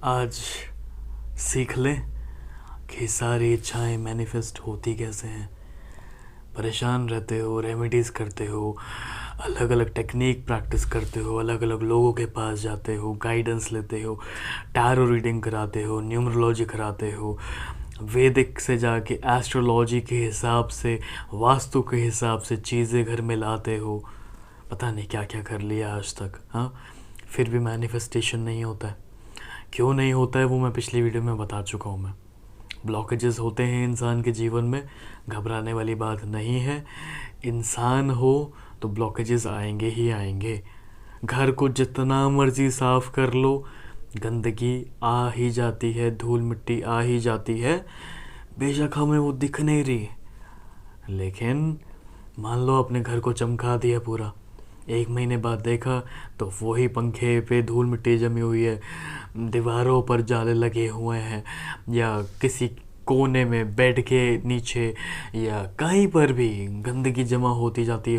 आज सीख लें कि सारी इच्छाएं मैनिफेस्ट होती कैसे हैं। परेशान रहते हो, रेमेडीज़ करते हो, अलग अलग टेक्निक प्रैक्टिस करते हो, अलग अलग लोगों के पास जाते हो, गाइडेंस लेते हो, टैरो रीडिंग कराते हो, न्यूमरोलॉजी कराते हो, वैदिक से जाके एस्ट्रोलॉजी के हिसाब से, वास्तु के हिसाब से चीज़ें घर में लाते हो। पता नहीं क्या क्या कर लिया आज तक। हाँ, फिर भी मैनिफेस्टेशन नहीं होता है। क्यों नहीं होता है वो मैं पिछली वीडियो में बता चुका हूँ। मैं ब्लॉकेजेस होते हैं इंसान के जीवन में, घबराने वाली बात नहीं है। इंसान हो तो ब्लॉकेजेस आएंगे ही आएंगे। घर को जितना मर्जी साफ कर लो, गंदगी आ ही जाती है, धूल मिट्टी आ ही जाती है। बेशक हमें वो दिख नहीं रही, लेकिन मान लो अपने घर को चमका दिया पूरा, 1 महीने बाद देखा तो वही पंखे पे धूल मिट्टी जमी हुई है, दीवारों पर जाले लगे हुए हैं, या किसी कोने में बेड के नीचे या कहीं पर भी गंदगी जमा होती जाती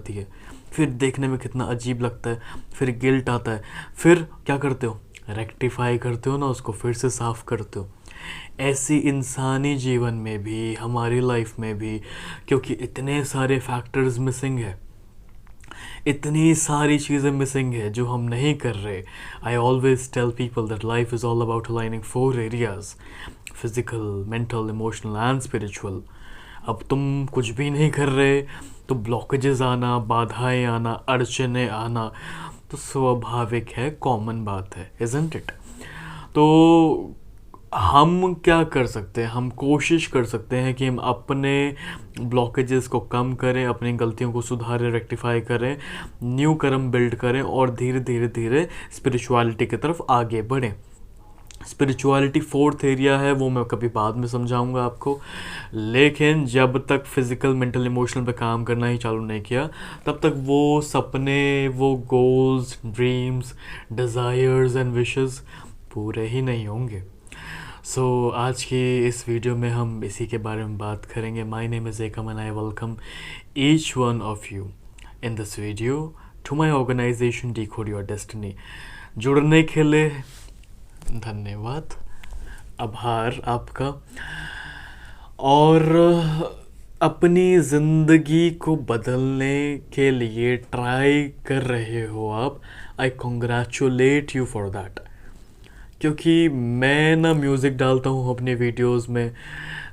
है। फिर देखने में कितना अजीब लगता है, फिर गिल्ट आता है। फिर क्या करते हो? रेक्टिफाई करते हो ना, उसको फिर से साफ करते हो। ऐसी इंसानी जीवन में भी, हमारी लाइफ में भी, क्योंकि इतने सारे फैक्टर्स मिसिंग है, इतनी सारी चीज़ें मिसिंग है जो हम नहीं कर रहे। I always tell people that life is all about aligning 4 areas: physical, mental, emotional and spiritual. अब तुम कुछ भी नहीं कर रहे तो ब्लॉकेजेस आना, बाधाएं आना, अड़चने आना तो स्वाभाविक है, कॉमन बात है, इजंट इट? तो हम क्या कर सकते हैं? हम कोशिश कर सकते हैं कि हम अपने ब्लॉकेजेस को कम करें, अपनी गलतियों को सुधारें, रेक्टिफाई करें, न्यू कर्म बिल्ड करें और धीरे धीरे धीरे स्पिरिचुअलिटी की तरफ आगे बढ़ें। स्पिरिचुअलिटी 4th एरिया है, वो मैं कभी बाद में समझाऊंगा आपको। लेकिन जब तक फिजिकल, मेंटल, इमोशनल पे काम करना ही चालू नहीं किया, तब तक वो सपने, वो goals, dreams, desires and wishes पूरे ही नहीं होंगे। सो आज की इस वीडियो में हम इसी के बारे में बात करेंगे। My name is Ekam and I welcome each one of you in this video to my organization decode your destiny. जुड़ने के लिए धन्यवाद, आभार आपका। और अपनी ज़िंदगी को बदलने के लिए ट्राई कर रहे हो आप, I congratulate you for that. क्योंकि मैं ना म्यूज़िक डालता हूँ अपने वीडियोस में,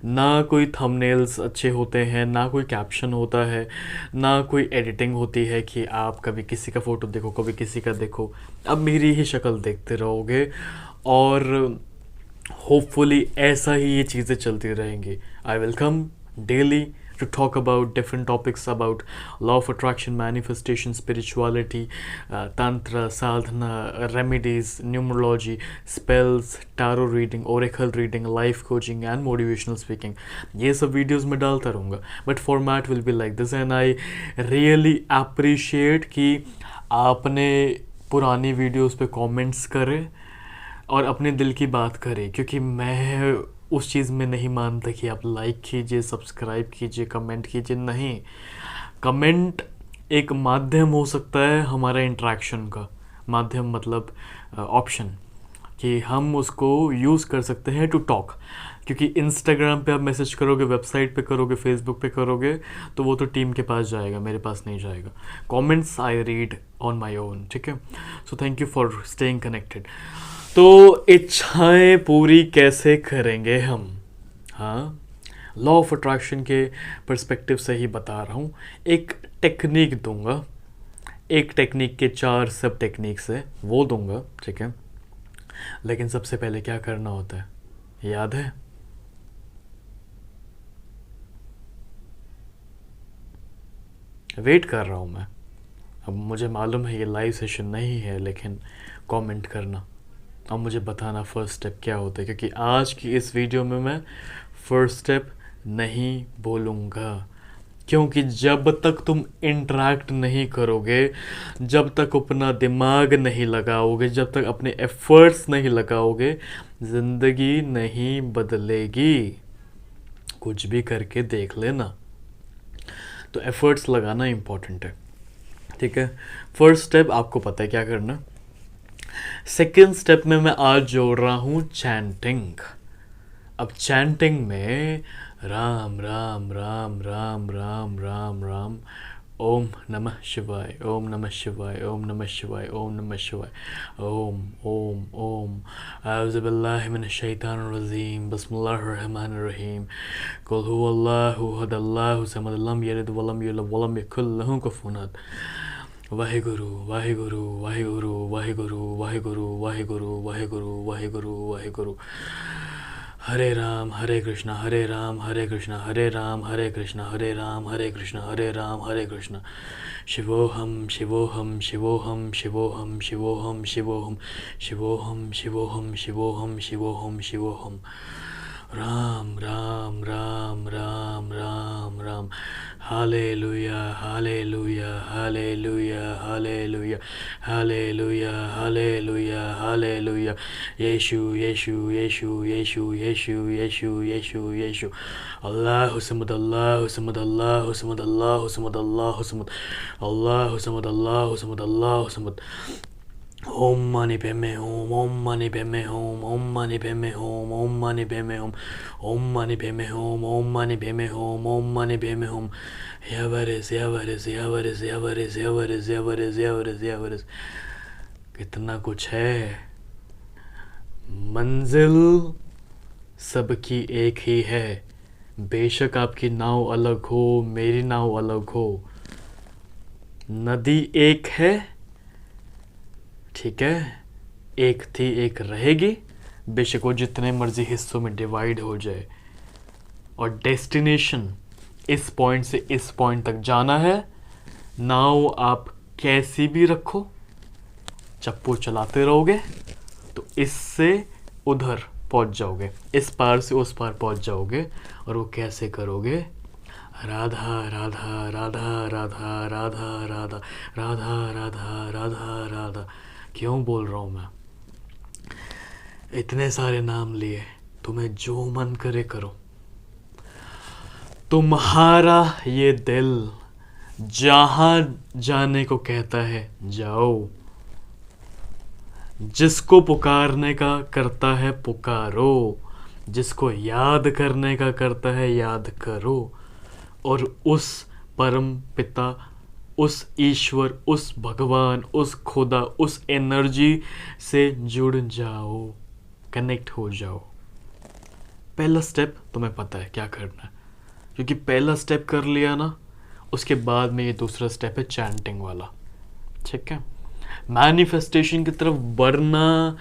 ना कोई थंबनेल्स अच्छे होते हैं, ना कोई कैप्शन होता है, ना कोई एडिटिंग होती है कि आप कभी किसी का फ़ोटो देखो, कभी किसी का देखो। अब मेरी ही शक्ल देखते रहोगे और होपफुली ऐसा ही ये चीज़ें चलती रहेंगी। I will come daily to talk about different topics about law of attraction, manifestation, spirituality, tantra, sadhana, remedies, numerology, spells, tarot reading, oracle reading, life coaching and motivational speaking. ये सब वीडियोस में डालता रहूँगा, but format will be like this. And I really appreciate कि आपने पुरानी videos पे comments करें और अपने दिल की बात करें, क्योंकि मैं उस चीज़ में नहीं मानता कि आप लाइक कीजिए, सब्सक्राइब कीजिए, कमेंट कीजिए। नहीं, कमेंट एक माध्यम हो सकता है हमारा इंटरेक्शन का। माध्यम मतलब ऑप्शन, कि हम उसको यूज़ कर सकते हैं टू टॉक। क्योंकि इंस्टाग्राम पे आप मैसेज करोगे, वेबसाइट पे करोगे, फेसबुक पे करोगे, तो वो तो टीम के पास जाएगा, मेरे पास नहीं जाएगा। Comments I read on my own, ठीक है? So thank you for staying connected. तो इच्छाएं पूरी कैसे करेंगे हम? हाँ, लॉ ऑफ अट्रैक्शन के पर्सपेक्टिव से ही बता रहा हूँ। एक टेक्निक दूंगा, एक टेक्निक के 4 सब टेक्निक्स है, वो दूंगा, ठीक है? लेकिन सबसे पहले क्या करना होता है, याद है? वेट कर रहा हूँ मैं। अब मुझे मालूम है ये लाइव सेशन नहीं है, लेकिन कमेंट करना और मुझे बताना फर्स्ट स्टेप क्या होता है। क्योंकि आज की इस वीडियो में मैं फर्स्ट स्टेप नहीं बोलूँगा, क्योंकि जब तक तुम इंटरेक्ट नहीं करोगे, जब तक अपना दिमाग नहीं लगाओगे, जब तक अपने एफर्ट्स नहीं लगाओगे, ज़िंदगी नहीं बदलेगी। कुछ भी करके देख लेना। तो एफर्ट्स लगाना इम्पॉर्टेंट है, ठीक है? फर्स्ट स्टेप आपको पता है क्या करना। सेकेंड स्टेप में मैं आज जोड़ रहा हूँ चैंटिंग। अब चैंटिंग में राम राम राम राम राम राम राम, ओम नमः शिवाय, ओम नमः शिवाय, ओम नमः शिवाय, ओम नमः शिवाय, ओम ओम ओम। औज़ु बिल्लाहि मिनश शैतानिर रजीम, बिस्मिल्लाहिर रहमानिर रहीम। कुल हुवल्लाहु अहद, अल्लाहु समद, लम यलिद वलम यूलद वलम यकुल लहू कुफुवन अहद। वाहिगुरु वाहिगुरु वाहिगुरु वाहिगुरु वाहिगुरु वाहिगुरु वाहिगुरु वाहिगुरु वाहिगुरु। हरे राम हरे कृष्णा हरे राम हरे कृष्णा हरे राम हरे कृष्णा हरे राम हरे कृष्णा हरे राम हरे कृष्णा। शिवोहम शिवोहम शिवोहम शिवोहम शिवोहम शिवोहम शिवोहम शिवोहम शिवोहम शिवोहम शिवोहम। Ram Ram Ram Ram Ram Ram. Hallelujah hallelujah hallelujah hallelujah hallelujah hallelujah hallelujah. Yeshu Yeshu Yeshu Yeshu Yeshu Yeshu Yeshu Yeshu. अल्लाहु समद अल्लाहु समद अल्लाहु समद अल्लाहु समद अल्लाहु समद अल्लाहु समद अल्लाहु समद अल्लाहु समद। ओम मनी पेमे ओम, ओम मनी पेमे ओम, ओम मनी पेमे ओम, ओम मनी पेमे ओम, ओम मनी पेमे ओम, ओम मनी पेमे ओम, ओम मनी पेमे ओम। यावरिस यावरिस यावरिस यावरिस यावरिस यावरिस यावरिस यावरिस। कितना कुछ है। मंजिल सबकी एक ही है, बेशक आपकी नाव अलग हो, मेरी नाव अलग हो। नदी एक है, ठीक है, एक थी एक रहेगी, बेशक वो जितने मर्जी हिस्सों में डिवाइड हो जाए। और डेस्टिनेशन इस पॉइंट से इस पॉइंट तक जाना है। नाव आप कैसी भी रखो, चप्पू चलाते रहोगे तो इससे उधर पहुंच जाओगे, इस पार से उस पार पहुंच जाओगे। और वो कैसे करोगे? राधा राधा राधा राधा राधा राधा राधा राधा राधा राधा। क्यों बोल रहा हूँ मैं? इतने सारे नाम लिए, तुम्हें जो मन करे करो। तुम्हारा ये दिल जहां जाने को कहता है जाओ, जिसको पुकारने का करता है पुकारो, जिसको याद करने का करता है याद करो। और उस परम पिता, उस ईश्वर, उस भगवान, उस खुदा, उस एनर्जी से जुड़ जाओ, कनेक्ट हो जाओ। पहला स्टेप तुम्हें पता है क्या करना है, क्योंकि पहला स्टेप कर लिया ना, उसके बाद में ये दूसरा स्टेप है चैंटिंग वाला। ठीक है, मैनिफेस्टेशन की तरफ बढ़ना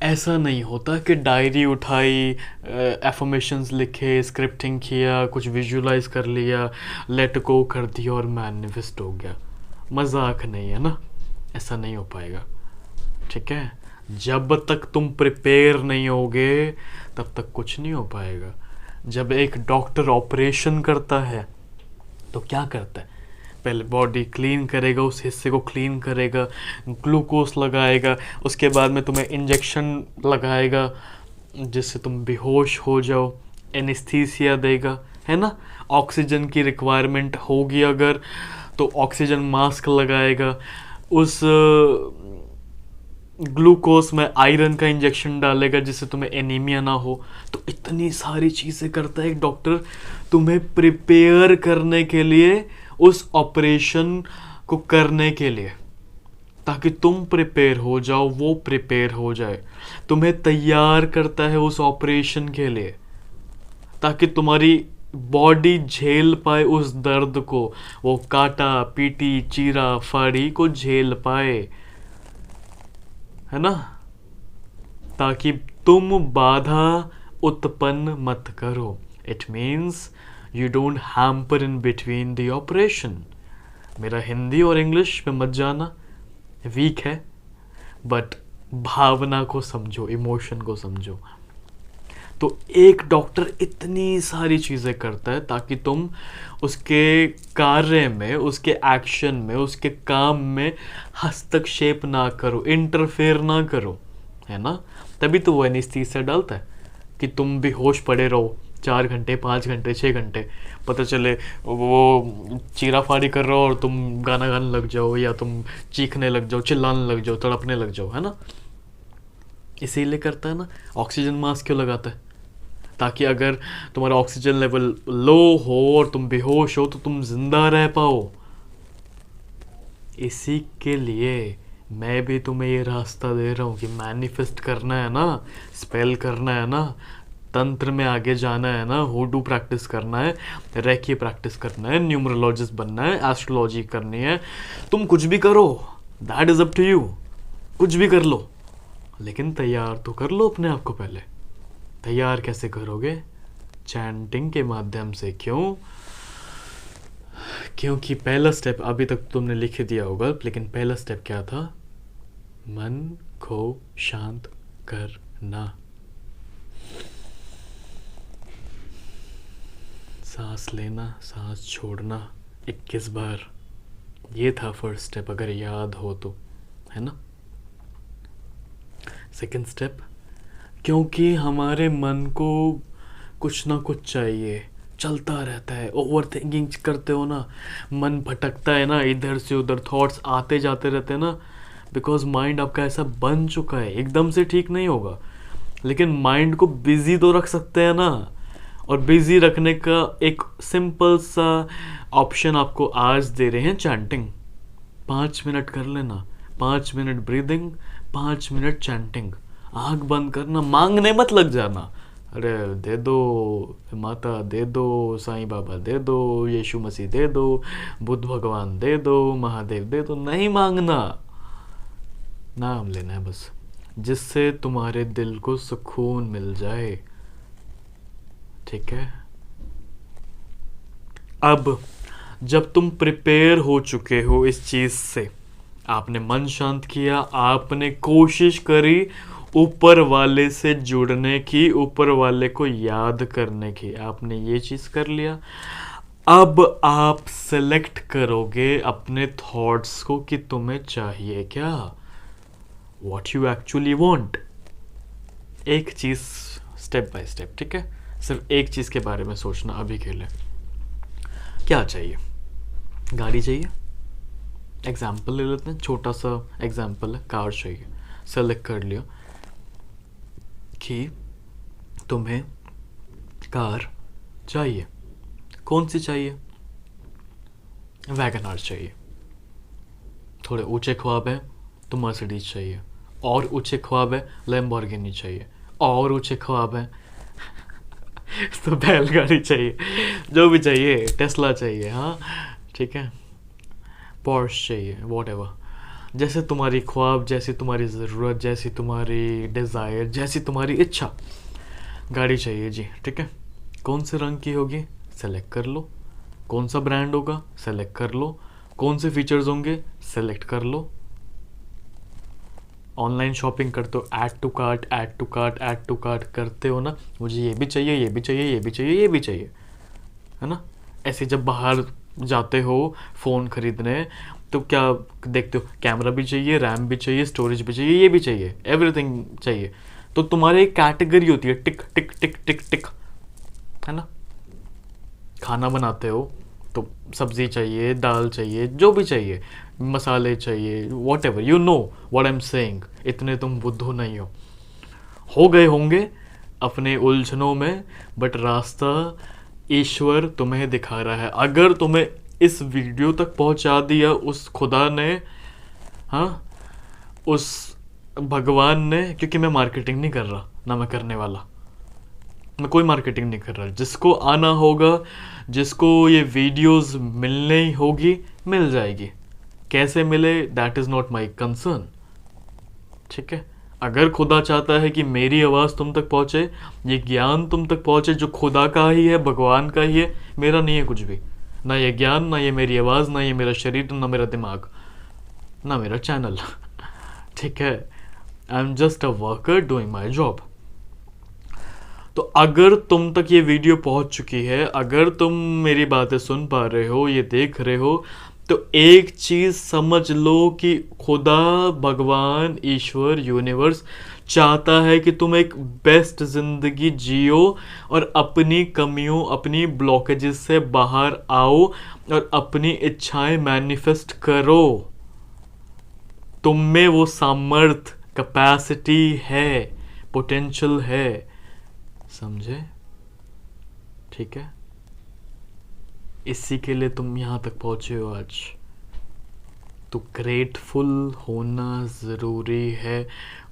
ऐसा नहीं होता कि डायरी उठाई, एफर्मेशंस लिखे, स्क्रिप्टिंग किया, कुछ विजुलाइज कर लिया, लेट गो कर दिया और मैनिफेस्ट हो गया। मजाक नहीं है ना, ऐसा नहीं हो पाएगा। ठीक है, जब तक तुम प्रिपेयर नहीं होगे तब तक कुछ नहीं हो पाएगा। जब एक डॉक्टर ऑपरेशन करता है तो क्या करता है? पहले बॉडी क्लीन करेगा, उस हिस्से को क्लीन करेगा, ग्लूकोज लगाएगा, उसके बाद में तुम्हें इंजेक्शन लगाएगा जिससे तुम बेहोश हो जाओ, एनेस्थीसिया देगा, है ना। ऑक्सीजन की रिक्वायरमेंट होगी अगर तो ऑक्सीजन मास्क लगाएगा, उस ग्लूकोज में आयरन का इंजेक्शन डालेगा जिससे तुम्हें एनीमिया ना हो। तो इतनी सारी चीज़ें करता है एक डॉक्टर तुम्हें प्रिपेयर करने के लिए, उस ऑपरेशन को करने के लिए, ताकि तुम प्रिपेयर हो जाओ, वो प्रिपेयर हो जाए। तुम्हें तैयार करता है उस ऑपरेशन के लिए ताकि तुम्हारी बॉडी झेल पाए उस दर्द को, वो काटा पीटी चीरा फाड़ी को झेल पाए, है ना, ताकि तुम बाधा उत्पन्न मत करो। It means you don't hamper in between the operation. मेरा हिंदी और इंग्लिश में मत जाना, वीक है, बट भावना को समझो, इमोशन को समझो। तो एक डॉक्टर इतनी सारी चीज़ें करता है ताकि तुम उसके कार्य में, उसके एक्शन में, उसके काम में हस्तक्षेप ना करो, इंटरफेयर ना करो, है ना। तभी तो वो एनेस्थीसिया डालता है कि तुम बेहोश पड़े रहो, 4 घंटे, 5 घंटे, 6 घंटे, पता चले वो चीरा फाड़ी कर रहे हो और तुम गाना गाने लग जाओ, या तुम चीखने लग जाओ, चिल्लाने लग जाओ, तड़पने लग जाओ, है ना। इसीलिए करता है ना, ऑक्सीजन मास्क क्यों लगाता है? ताकि अगर तुम्हारा ऑक्सीजन लेवल लो हो और तुम बेहोश हो तो तुम जिंदा रह पाओ। इसी के लिए मैं भी तुम्हें ये रास्ता दे रहा हूँ कि मैनिफेस्ट करना है ना, स्पेल करना है ना, तंत्र में आगे जाना है ना, हुडू प्रैक्टिस करना है, रेकी प्रैक्टिस करना है, न्यूमरोलॉजिस्ट बनना है, एस्ट्रोलॉजी करनी है, तुम कुछ भी करो, that is up to you. कुछ भी कर लो, लेकिन तैयार तो कर लो अपने आप को पहले। तैयार कैसे करोगे? चैंटिंग के माध्यम से। क्यों? क्योंकि पहला स्टेप अभी तक तुमने लिख दिया होगा, लेकिन पहला स्टेप क्या था? मन को शांत करना। सांस लेना, सांस छोड़ना 21 बार, ये था फर्स्ट स्टेप, अगर याद हो तो, है ना। सेकंड स्टेप, क्योंकि हमारे मन को कुछ ना कुछ चाहिए, चलता रहता है, ओवर थिंकिंग करते हो ना, मन भटकता है ना, इधर से उधर थॉट्स आते जाते रहते हैं ना, बिकॉज माइंड आपका ऐसा बन चुका है। एकदम से ठीक नहीं होगा, लेकिन माइंड को बिजी तो रख सकते हैं ना। और बिजी रखने का एक सिंपल सा ऑप्शन आपको आज दे रहे हैं, चैंटिंग। 5 मिनट कर लेना, 5 मिनट ब्रीदिंग, 5 मिनट चैंटिंग। आँख बंद करना, मांगने मत लग जाना, अरे दे दो माता, दे दो साईं बाबा, दे दो यीशु मसीह, दे दो बुद्ध भगवान, दे दो महादेव, दे दो। नहीं मांगना, नाम लेना है बस, जिससे तुम्हारे दिल को सुकून मिल जाए। ठीक है। अब जब तुम प्रिपेयर हो चुके हो इस चीज से, आपने मन शांत किया, आपने कोशिश करी ऊपर वाले से जुड़ने की, ऊपर वाले को याद करने की, आपने ये चीज कर लिया। अब आप सेलेक्ट करोगे अपने थॉट्स को कि तुम्हें चाहिए क्या, व्हाट यू एक्चुअली वांट। एक चीज स्टेप बाय स्टेप, ठीक है। सिर्फ एक चीज के बारे में सोचना अभी के लिए। क्या चाहिए? गाड़ी चाहिए, एग्जाम्पल ले लेते हैं, छोटा सा एग्जाम्पल है, कार चाहिए। सेलेक्ट कर लिया कि तुम्हें कार चाहिए। कौन सी चाहिए? वैगन आर चाहिए। थोड़े ऊंचे ख्वाब है तो मर्सिडीज चाहिए, और ऊंचे ख्वाब है लैम्बोर्गिनी चाहिए, और ऊंचे ख्वाब है तो बैलगाड़ी चाहिए, जो भी चाहिए, टेस्ला चाहिए, हाँ ठीक है, पोर्श चाहिए, व्हाटएवर। जैसे तुम्हारी ख्वाब, जैसी तुम्हारी ज़रूरत, जैसी तुम्हारी डिज़ायर, जैसी तुम्हारी इच्छा, गाड़ी चाहिए जी, ठीक है। कौन से रंग की होगी? सेलेक्ट कर लो। कौन सा ब्रांड होगा? सेलेक्ट कर लो। कौन से फीचर्स होंगे? सेलेक्ट कर लो। ऑनलाइन शॉपिंग करते हो, add to cart, add to cart, add to cart करते हो ना, मुझे ये भी चाहिए, ये भी चाहिए, ये भी चाहिए, ये भी चाहिए, है ना। ऐसे जब बाहर जाते हो फ़ोन खरीदने तो क्या देखते हो? कैमरा भी चाहिए, रैम भी चाहिए, स्टोरेज भी चाहिए, ये भी चाहिए, एवरीथिंग चाहिए। तो तुम्हारी एक कैटेगरी होती है, टिक टिक टिक टिक टिक, है ना। खाना बनाते हो तो सब्जी चाहिए, दाल चाहिए, जो भी चाहिए, मसाले चाहिए, what ever, you know what I am saying. इतने तुम बुद्धू नहीं हो गए होंगे अपने उलझनों में, बट रास्ता ईश्वर तुम्हें दिखा रहा है। अगर तुम्हें इस वीडियो तक पहुंचा दिया उस खुदा ने, हाँ, उस भगवान ने, क्योंकि मैं मार्केटिंग नहीं कर रहा ना, मैं करने वाला, मैं कोई मार्केटिंग नहीं कर रहा। जिसको आना होगा, जिसको ये वीडियोस मिलने ही होगी, मिल जाएगी। कैसे मिले, that is not my concern, ठीक है। अगर खुदा चाहता है कि मेरी आवाज़ तुम तक पहुँचे, ये ज्ञान तुम तक पहुँचे जो खुदा का ही है, भगवान का ही है, मेरा नहीं है कुछ भी, ना ये ज्ञान, ना ये मेरी आवाज़, ना ये मेरा शरीर, ना मेरा दिमाग, ना मेरा चैनल ठीक है। I am just a worker doing my job. तो अगर तुम तक ये वीडियो पहुंच चुकी है, अगर तुम मेरी बातें सुन पा रहे हो, ये देख रहे हो, तो एक चीज समझ लो कि खुदा, भगवान, ईश्वर, यूनिवर्स चाहता है कि तुम एक बेस्ट जिंदगी जियो और अपनी कमियों, अपनी ब्लॉकेजेस से बाहर आओ और अपनी इच्छाएं मैनिफेस्ट करो। तुम में वो सामर्थ, कैपेसिटी है, पोटेंशियल है, समझे? ठीक है, इसी के लिए तुम यहां तक पहुंचे हो आज। तो ग्रेटफुल होना ज़रूरी है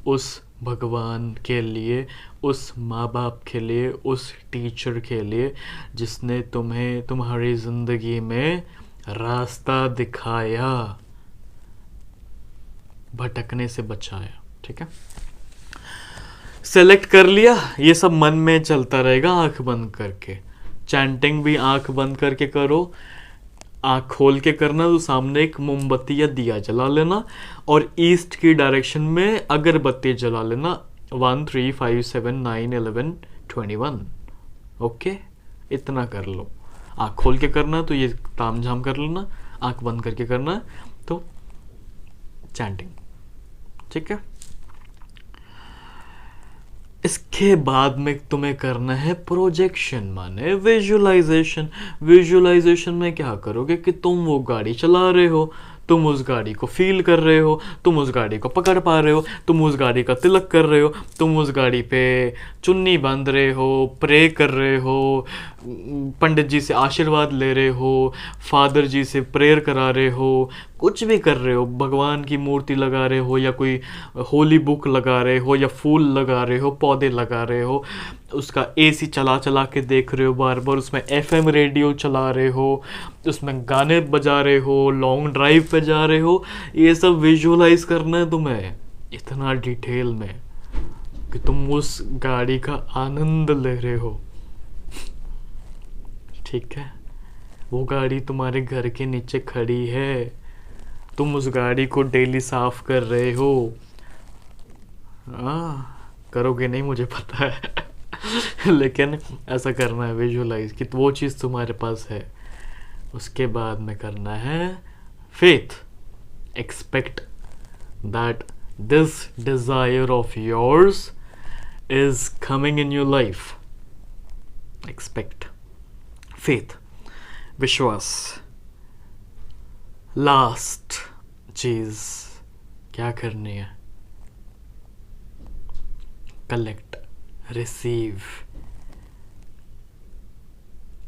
उस भगवान के लिए, उस माँ बाप के लिए, उस टीचर के लिए जिसने तुम्हें तुम्हारी ज़िंदगी में रास्ता दिखाया, भटकने से बचाया। ठीक है, सेलेक्ट कर लिया, ये सब मन में चलता रहेगा आंख बंद करके। चैंटिंग भी आंख बंद करके करो, आँख खोल के करना तो सामने एक मोमबत्ती या दिया जला लेना और ईस्ट की डायरेक्शन में अगरबत्ती जला लेना। 1 3 5 7 9 11 21। ओके, इतना कर लो। आँख खोल के करना तो ये ताम झाम कर लेना, आँख बंद करके करना तो चैंटिंग। ठीक है, इसके बाद में तुम्हें करना है प्रोजेक्शन, माने विजुअलाइजेशन। विजुअलाइजेशन में क्या करोगे कि तुम वो गाड़ी चला रहे हो, तुम उस गाड़ी को फील कर रहे हो, तुम उस गाड़ी को पकड़ पा रहे हो, तुम उस गाड़ी का तिलक कर रहे हो, तुम उस गाड़ी पे चुन्नी बांध रहे हो, प्रे कर रहे हो, पंडित जी से आशीर्वाद ले रहे हो, फादर जी से प्रेयर करा रहे हो, कुछ भी कर रहे हो, भगवान की मूर्ति लगा रहे हो या कोई होली बुक लगा रहे हो या फूल लगा रहे हो, पौधे लगा रहे हो, उसका एसी चला चला के देख रहे हो बार बार, उसमें एफएम रेडियो चला रहे हो, उसमें गाने बजा रहे हो, लॉन्ग ड्राइव पे जा रहे हो। ये सब विजुअलाइज करना है तुम्हें इतना डिटेल में कि तुम उस गाड़ी का आनंद ले रहे हो। ठीक है, वो गाड़ी तुम्हारे घर के नीचे खड़ी है, तुम उस गाड़ी को डेली साफ कर रहे हो। करोगे नहीं मुझे पता है लेकिन ऐसा करना है, विजुअलाइज कि वो चीज़ तुम्हारे पास है। उसके बाद में करना है faith. Expect that this desire of yours is coming in your life. Expect, faith, विश्वास। लास्ट चीज क्या करनी है? Collect, receive.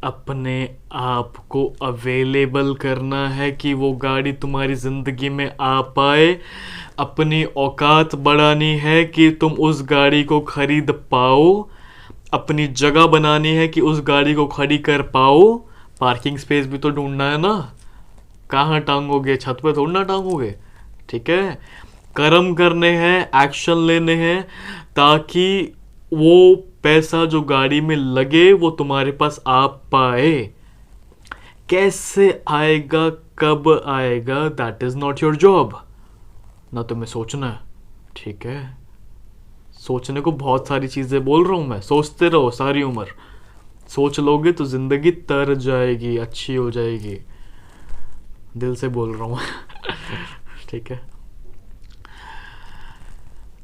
अपने आप को अवेलेबल करना है कि वो गाड़ी तुम्हारी जिंदगी में आ पाए। अपनी औकात बढ़ानी है कि तुम उस गाड़ी को खरीद पाओ। अपनी जगह बनानी है कि उस गाड़ी को खड़ी कर पाओ। पार्किंग स्पेस भी तो ढूंढना है ना, कहाँ टांगोगे? छत पे थोड़ा ना टांगोगे। ठीक है, कर्म करने हैं, एक्शन लेने हैं ताकि वो पैसा जो गाड़ी में लगे वो तुम्हारे पास आ पाए। कैसे आएगा, कब आएगा, that is not your job ना, तुम्हें सोचना है। ठीक है, सोचने को बहुत सारी चीजें बोल रहा हूं मैं, सोचते रहो सारी उम्र। सोच लोगे तो जिंदगी तर जाएगी, अच्छी हो जाएगी, दिल से बोल रहा हूं ठीक है,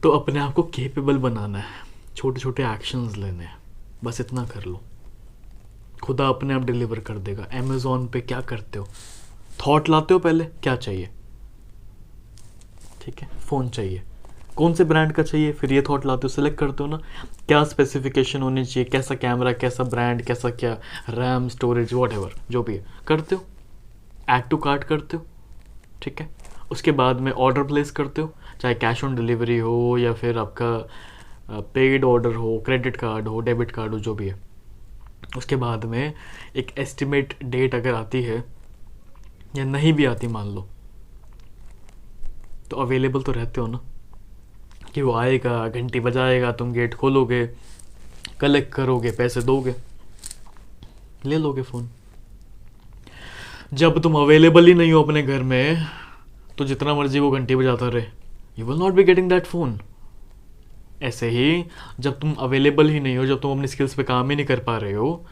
तो अपने आप को केपेबल बनाना है, छोटे छोटे एक्शंस लेने हैं, बस इतना कर लो, खुदा अपने आप डिलीवर कर देगा। अमेज़ॉन पे क्या करते हो? थॉट लाते हो, पहले क्या चाहिए? ठीक है, फ़ोन चाहिए, कौन से ब्रांड का चाहिए, फिर ये थॉट लाते हो, सिलेक्ट करते हो ना, क्या स्पेसिफिकेशन होनी चाहिए, कैसा कैमरा, कैसा ब्रांड, कैसा क्या रैम, स्टोरेज, व्हाटएवर जो भी है, करते हो, ऐड टू कार्ट करते हो। ठीक है, उसके बाद में ऑर्डर प्लेस करते हो, चाहे कैश ऑन डिलीवरी हो या फिर आपका पेड ऑर्डर हो, क्रेडिट कार्ड हो, डेबिट कार्ड हो, जो भी है। उसके बाद में एक एस्टिमेट डेट अगर आती है या नहीं भी आती मान लो, तो अवेलेबल तो रहते हो ना कि वो आएगा, घंटी बजाएगा, तुम गेट खोलोगे, कलेक्ट करोगे, पैसे दोगे, ले लोगे फ़ोन। जब तुम अवेलेबल ही नहीं हो अपने घर में तो जितना मर्जी वो घंटी बजाता रहे, you will not be getting that phone. ऐसे ही जब तुम अवेलेबल ही नहीं हो, जब तुम अपनी स्किल्स पे काम ही नहीं कर पा रहे हो,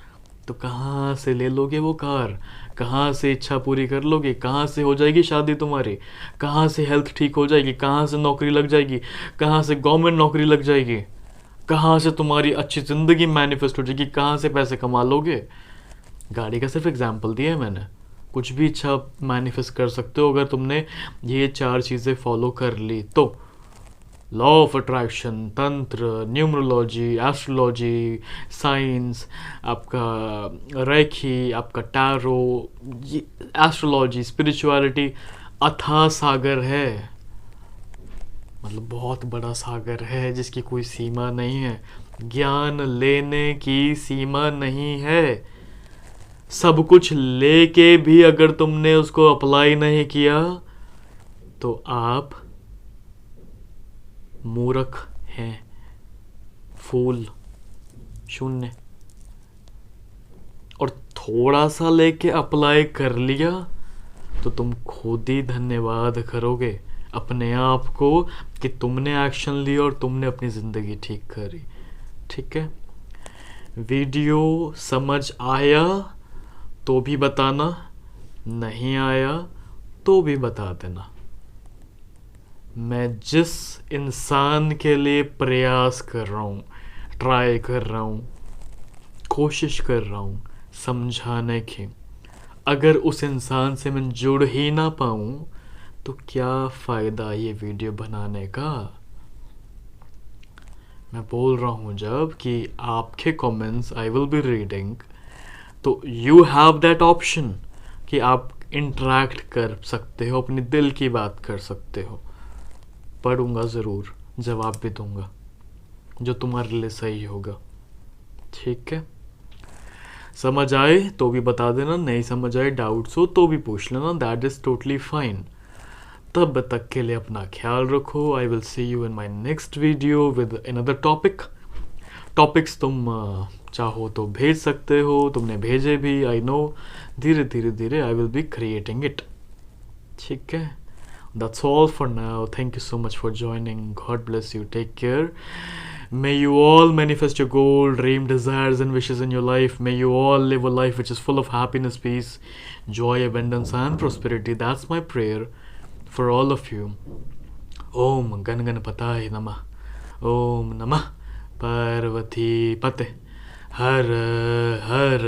तो कहाँ से ले लोगे वो कार, कहाँ से इच्छा पूरी कर लोगे, कहाँ से हो जाएगी शादी तुम्हारी, कहाँ से हेल्थ ठीक हो जाएगी, कहाँ से नौकरी लग जाएगी, कहाँ से गवर्नमेंट नौकरी लग जाएगी, कहाँ से तुम्हारी अच्छी ज़िंदगी मैनिफेस्ट हो जाएगी, कहाँ से पैसे कमा लोगे। गाड़ी का सिर्फ एग्जाम्पल दिया है मैंने। कुछ भी इच्छा मैनिफेस्ट कर सकते हो अगर तुमने ये 4 चीज़ें फॉलो कर ली तो। लॉ ऑफ अट्रैक्शन, तंत्र, न्यूमरोलॉजी, एस्ट्रोलॉजी, साइंस, आपका रेखी, आपका टैरो, ये एस्ट्रोलॉजी, स्पिरिचुअलिटी अथाह सागर है। मतलब बहुत बड़ा सागर है जिसकी कोई सीमा नहीं है। ज्ञान लेने की सीमा नहीं है। सब कुछ लेके भी अगर तुमने उसको अप्लाई नहीं किया तो आप मूर्ख हैं, फूल, शून्य। और थोड़ा सा लेके अप्लाई कर लिया तो तुम खुद ही धन्यवाद करोगे अपने आप को कि तुमने एक्शन लिया और तुमने अपनी ज़िंदगी ठीक करी। ठीक है, वीडियो समझ आया तो भी बताना, नहीं आया तो भी बता देना। मैं जिस इंसान के लिए प्रयास कर रहा हूँ, ट्राई कर रहा हूँ, कोशिश कर रहा हूँ समझाने की, अगर उस इंसान से मैं जुड़ ही ना पाऊँ तो क्या फ़ायदा ये वीडियो बनाने का। मैं बोल रहा हूँ जब कि आपके comments I will be reading, तो यू हैव दैट ऑप्शन कि आप इंटरेक्ट कर सकते हो, अपने दिल की बात कर सकते हो। पढ़ूंगा ज़रूर, जवाब भी दूंगा जो तुम्हारे लिए सही होगा। ठीक है, समझ आए तो भी बता देना, नहीं समझ आए, डाउट्स हो तो भी पूछ लेना, दैट इज़ टोटली फाइन। तब तक के लिए अपना ख्याल रखो। I will see you in my next video with another topic. Topics तुम चाहो तो भेज सकते हो, तुमने भेजे भी, आई नो। धीरे धीरे धीरे I will be creating it. ठीक है, that's all for now. Thank you so much for joining. God bless you. Take care. May you all manifest your goal, dream, desires and wishes in your life. May you all live a life which is full of happiness, peace, joy, abundance and prosperity. That's my prayer for all of you. Om Ganganapataye Namah. Om Namah Parvati Pate. Har Har